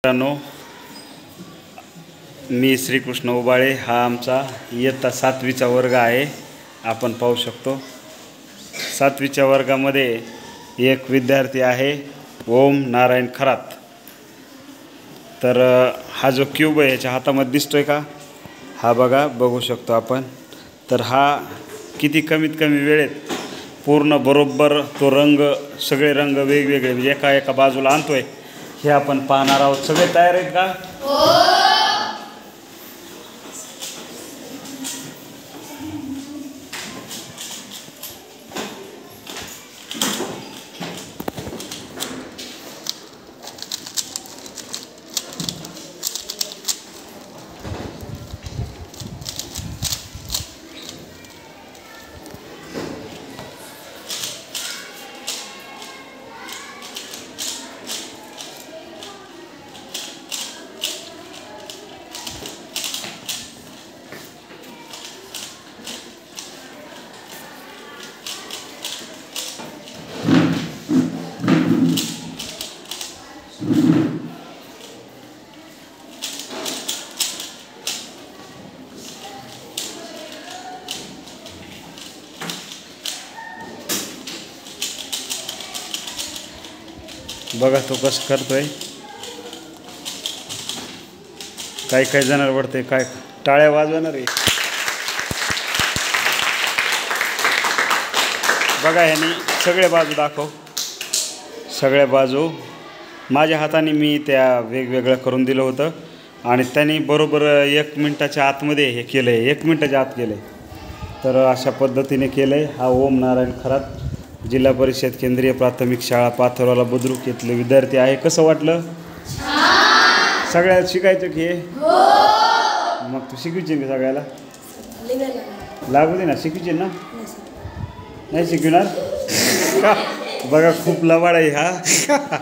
मित्रांनो, मी श्रीकृष्ण उबाळे. हा आमचा इयत्ता 7वीचा वर्ग आहे. आपण पाहू शकतो 7वीच्या वर्गामध्ये एक विद्यार्थी आहे ओम नारायण खरात. तर हा जो क्यूब आहे याच्या हातामध्ये दिसतोय का, हा बघू शकतो आपण. तर हा किती कमीत कमी वेळेत पूर्ण बरोबर तो रंग, सगळे रंग वेगवेगळे म्हणजे एका बाजूला आणतोय हे आपण पाहणार आहोत. सगळे तयार आहेत का? बघा तो कसं करतोय. काही जणांना वाटतंय काय टाळ्या वाजवणार आहे. बघा ह्यानी सगळे बाजू दाखव. सगळ्या बाजू माझ्या हाताने मी त्या वेगवेगळं करून दिलं होतं आणि त्यांनी बरोबर 1 मिनिटाच्या आतमध्ये हे केलं आहे. 1 मिनिटाच्या आत केलं आहे. तर अशा पद्धतीने केलं आहे. हा ओम नारायण खरात, जिल्हा परिषद केंद्रीय प्राथमिक शाळा पाथरवाला बुद्रुक येथले विद्यार्थी आहे. कसं वाटलं? सगळ्याला शिकायचं की हे? मग तू शिकवशील का सगळ्याला? लागू दे ना, शिकवशील ना? नाही शिकवणार? बघा खूप लवाड आहे हा.